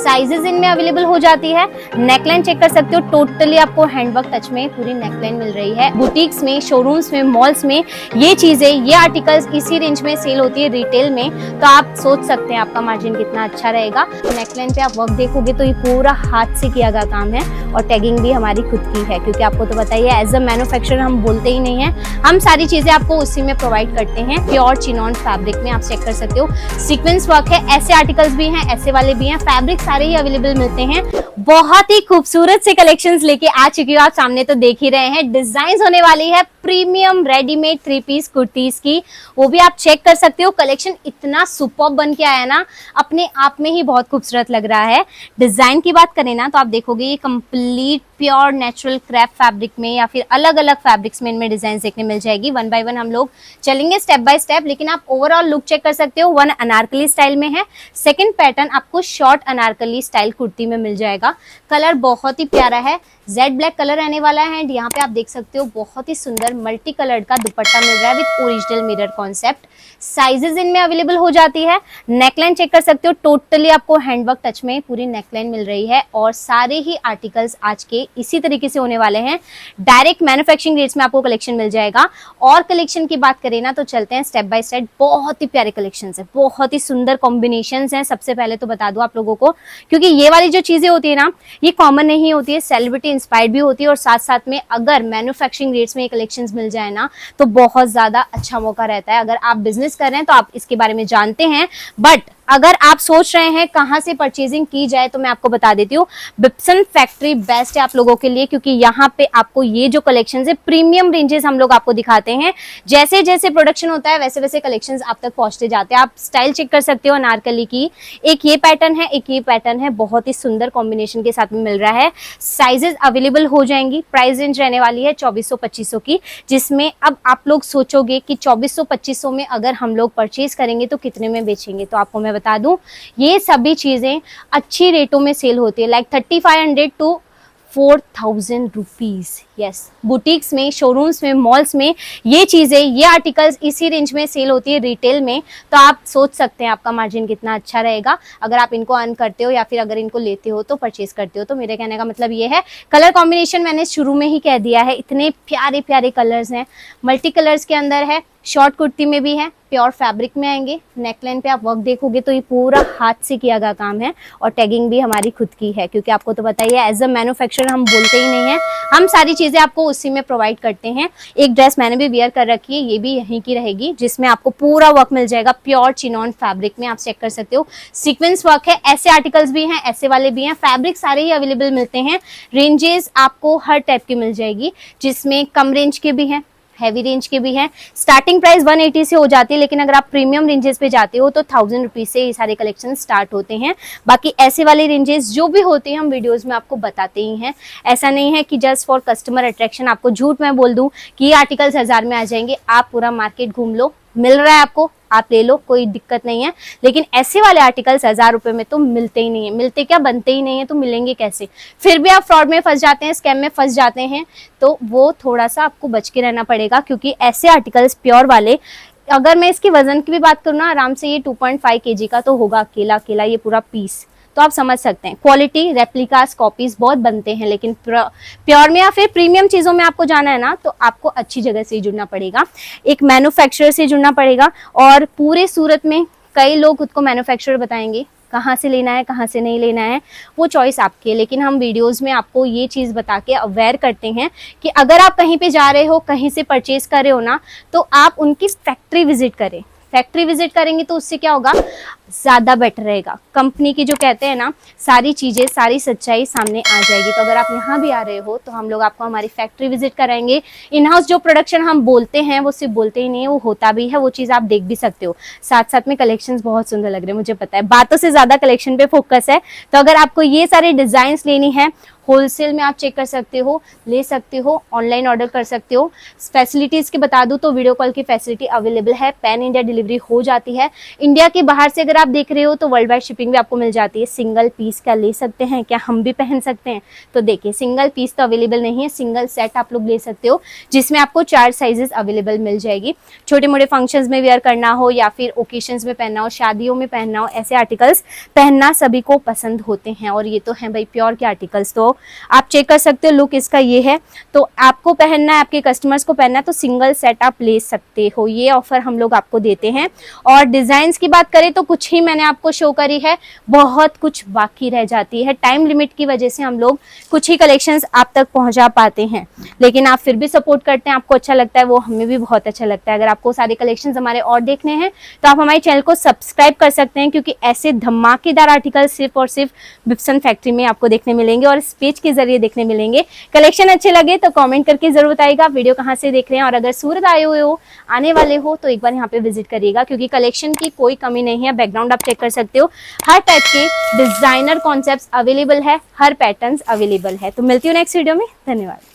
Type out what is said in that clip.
Sizes इनमें available हो जाती है। नेकलाइन चेक कर सकते हो, टोटली आपको हैंडवर्क टच में पूरी नेकलाइन मिल रही है। बुटीक्स में, शोरूम्स में, मॉल्स में ये चीजें, ये आर्टिकल्स इसी रेंज में सेल होती है रिटेल में, तो आप सोच सकते हैं आपका मार्जिन कितना अच्छा रहेगा। नेकलाइन पे आप वर्क देखोगे तो ये पूरा हाथ से किया गया काम है और टैगिंग भी हमारी खुद की है, क्योंकि आपको तो पता ही है एज अ मैन्युफैक्चरर हम बोलते ही नहीं है, हम सारी चीजें आपको उसी में प्रोवाइड करते हैं। प्योर चिनॉन फैब्रिक में आप चेक कर सकते हो, सीक्वेंस वर्क है, ऐसे आर्टिकल्स भी हैं, ऐसे वाले भी हैं, फैब्रिक सारे ही अवेलेबल मिलते हैं। बहुत ही खूबसूरत से कलेक्शंस लेके आ चुकी हूँ, आप सामने तो देख ही रहे हैं। डिजाइन होने वाली है प्रीमियम रेडीमेड 3 पीस कुर्तीज की, वो भी आप चेक कर सकते हो। कलेक्शन इतना सुपर्ब बन के आया ना, अपने आप में ही बहुत खूबसूरत लग रहा है। डिजाइन की बात करें ना तो आप देखोगे ये complete pure natural crepe fabric में या फिर अलग अलग फैब्रिक्स में इनमें डिजाइन देखने मिल जाएगी। वन बाय वन हम लोग चलेंगे स्टेप बाय स्टेप, लेकिन आप ओवरऑल लुक चेक कर सकते हो। वन अनारकली स्टाइल में है, सेकंड पैटर्न आपको शॉर्ट अनारकली स्टाइल कुर्ती में मिल जाएगा। कलर बहुत ही प्यारा है, जेड ब्लैक कलर रहने वाला है। एंड यहाँ पे आप देख सकते हो बहुत ही सुंदर मल्टी कलर्ड का दुपट्टा मिल रहा है with original mirror concept. Sizes इनमें अवेलेबल हो जाती है। नेकलाइन चेक कर सकते हो, टोटली आपको हैंडवर्क टच में पूरी नेकलाइन मिल रही है और सारे ही आर्टिकल्स आज के इसी तरीके से होने वाले हैं। डायरेक्ट मैन्युफैक्चरिंग रेट्स में आपको कलेक्शन मिल जाएगा। और कलेक्शन की बात करें ना तो चलते हैं स्टेप बाय स्टेप। बहुत ही प्यारे कलेक्शन है, बहुत ही सुंदर कॉम्बिनेशन है। सबसे पहले तो बता दूं आप लोगों को, क्योंकि ये वाली जो चीजें होती है ना ये कॉमन नहीं होती है, सेलिब्रिटी इंस्पायर्ड भी होती है और साथ साथ में अगर मैन्युफैक्चरिंग रेट्स में ये कलेक्शंस मिल जाए ना तो बहुत ज्यादा अच्छा मौका रहता है। अगर आप बिजनेस कर रहे हैं तो आप इसके बारे में जानते हैं, बट अगर आप सोच रहे हैं कहां से परचेजिंग की जाए तो मैं आपको बता देती हूँ, बिप्सन फैक्ट्री बेस्ट है आप लोगों के लिए, क्योंकि यहाँ पे आपको ये जो कलेक्शन है प्रीमियम रेंजेस हम लोग आपको दिखाते हैं। जैसे जैसे प्रोडक्शन होता है वैसे वैसे कलेक्शंस आप तक पहुंचते जाते हैं। आप स्टाइल चेक कर सकते हो अनारकली की, एक ये पैटर्न है, एक ये पैटर्न है, बहुत ही सुंदर कॉम्बिनेशन के साथ में मिल रहा है। साइजेस अवेलेबल हो जाएंगी। प्राइस रेंज रहने वाली है 2400-2500 की, जिसमें अब आप लोग सोचोगे कि 2400-2500 में अगर हम लोग परचेज करेंगे तो कितने में बेचेंगे, तो आपको मैं बता दूं ये सभी चीजें अच्छी रेटों में सेल होती है, like 3500 to 4000 rupees. Yes, boutiques में, शोरूम्स में, मॉल्स में ये चीजें, ये आर्टिकल्स इसी रेंज में सेल होती है रिटेल में, तो आप सोच सकते हैं आपका मार्जिन कितना अच्छा रहेगा अगर आप इनको अर्न करते हो या फिर अगर इनको लेते हो तो परचेज करते हो। तो मेरे कहने का मतलब ये है, कलर कॉम्बिनेशन मैंने शुरू में ही कह दिया है, इतने प्यारे प्यारे कलर्स हैं, मल्टी कलर्स के अंदर है, शॉर्ट कुर्ती में भी है, प्योर फैब्रिक में आएंगे। नेकलाइन पे आप वर्क देखोगे तो ये पूरा हाथ से किया गया काम है और टैगिंग भी हमारी खुद की है, क्योंकि आपको तो पता ही है एज अ मैन्युफैक्चरर हम बोलते ही नहीं है, हम सारी चीजें आपको उसी में प्रोवाइड करते हैं। एक ड्रेस मैंने भी वेयर कर रखी है, ये भी यहीं की रहेगी, जिसमें आपको पूरा वर्क मिल जाएगा प्योर चिनॉन फैब्रिक में। आप चेक कर सकते हो, सीक्वेंस वर्क है, ऐसे आर्टिकल्स भी हैं, ऐसे वाले भी हैं, फैब्रिक सारे ही अवेलेबल मिलते हैं। रेंजेस आपको हर टाइप की मिल जाएगी, जिसमें कम रेंज के भी हैं, हैवी रेंज के भी हैं। स्टार्टिंग प्राइस 180 से हो जाती है, लेकिन अगर आप प्रीमियम रेंजेस पे जाते हो तो 1000 रुपीज से ये सारे कलेक्शन स्टार्ट होते हैं। बाकी ऐसे वाले रेंजेस जो भी होते हैं हम वीडियोस में आपको बताते ही हैं। ऐसा नहीं है कि जस्ट फॉर कस्टमर अट्रैक्शन आपको झूठ मैं बोल दूं कि ये आर्टिकल्स 1000 में आ जाएंगे। आप पूरा मार्केट घूम लो, मिल रहा है आपको, आप ले लो, कोई दिक्कत नहीं है। लेकिन ऐसे वाले आर्टिकल्स 1000 रुपए में तो मिलते ही नहीं है, मिलते क्या बनते ही नहीं है, तो मिलेंगे कैसे? फिर भी आप फ्रॉड में फंस जाते हैं, स्कैम में फंस जाते हैं, तो वो थोड़ा सा आपको बच के रहना पड़ेगा, क्योंकि ऐसे आर्टिकल्स प्योर वाले, अगर मैं इसके वजन की भी बात करूँ ना, आराम से ये 2.5 kg का तो होगा अकेला अकेला ये पूरा पीस, तो आप समझ सकते हैं। क्वालिटी रेप्लिकास कॉपीज बहुत बनते हैं, लेकिन प्योर में या फिर प्रीमियम चीजों में आपको जाना है ना तो आपको अच्छी जगह से जुड़ना पड़ेगा, एक मैन्युफैक्चरर से जुड़ना पड़ेगा। और पूरे सूरत में कई लोग खुद को मैन्युफैक्चरर बताएंगे, कहाँ से लेना है कहाँ से नहीं लेना है वो चॉइस आपकी है, लेकिन हम वीडियोस में आपको ये चीज़ बता के अवेयर करते हैं कि अगर आप कहीं पे जा रहे हो, कहीं से परचेज कर रहे हो ना, तो आप उनकी फैक्ट्री विजिट करें। फैक्ट्री विजिट करेंगे तो उससे क्या होगा, ज़्यादा बेटर रहेगा। कंपनी की जो कहते हैं ना सारी चीज़ें, सारी सच्चाई सामने आ जाएगी। तो अगर आप यहाँ भी आ रहे हो तो हम लोग आपको हमारी फैक्ट्री विजिट कराएंगे। इन हाउस जो प्रोडक्शन हम बोलते हैं वो सिर्फ बोलते ही नहीं है, वो होता भी है, वो चीज़ आप देख भी सकते हो। साथ साथ में कलेक्शंस बहुत सुंदर लग रहे हैं, मुझे पता है, बातों से ज़्यादा कलेक्शन पे फोकस है। तो अगर आपको ये सारे डिज़ाइंस लेनी है, होलसेल में आप चेक कर सकते हो, ले सकते हो, ऑनलाइन ऑर्डर कर सकते हो। फैसिलिटीज की बता दूं तो वीडियो कॉल की फैसिलिटी अवेलेबल है, पैन इंडिया डिलीवरी हो जाती है। इंडिया के बाहर से अगर आप देख रहे हो तो वर्ल्ड वाइड शिपिंग भी आपको मिल जाती है। सिंगल पीस क्या ले सकते हैं, क्या हम भी पहन सकते हैं? तो देखिए सिंगल पीस तो अवेलेबल नहीं है, सिंगल सेट आप लोग ले सकते हो जिसमें आपको 4 साइजेस अवेलेबल मिल जाएगी। छोटे मोटे फंक्शंस में वेयर करना हो या फिर ओकेशंस में पहनना हो, शादियों में पहनना हो, ऐसे आर्टिकल्स पहनना सभी को पसंद होते हैं। और ये तो है भाई प्योर के आर्टिकल्स, तो आप चेक कर सकते हो। लुक इसका ये है, तो आपको पहनना है, आपके कस्टमर्स को पहनना है तो सिंगल सेट आप ले सकते हो। ये ऑफर हम लोग आपको देते हैं। और डिजाइन की बात करें तो कुछ ही मैंने आपको शो करी है, बहुत कुछ बाकी रह जाती है। टाइम लिमिट की वजह से हम लोग कुछ ही कलेक्शंस आप तक पहुंचा पाते हैं, लेकिन आप फिर भी सपोर्ट करते हैं, आपको अच्छा लगता है, वो हमें भी बहुत अच्छा लगता है। अगर आपको सारे कलेक्शंस हमारे और देखने हैं तो आप हमारे चैनल को सब्सक्राइब कर सकते हैं, क्योंकि ऐसे धमाकेदार आर्टिकल सिर्फ और सिर्फ बिप्सन फैक्ट्री में आपको देखने मिलेंगे और इस पेज के जरिए देखने मिलेंगे। कलेक्शन अच्छे लगे तो कमेंट करके जरूर बताइएगा वीडियो कहाँ से देख रहे हैं। और अगर सूरत आए हुए हो, आने वाले हो, तो एक बार यहाँ पे विजिट करिएगा, क्योंकि कलेक्शन की कोई कमी नहीं है। बैकग्राउंड आप चेक कर सकते हो, हर टाइप के डिजाइनर कॉन्सेप्ट्स अवेलेबल है, हर पैटर्न्स अवेलेबल है। तो मिलती हूँ नेक्स्ट वीडियो में, धन्यवाद।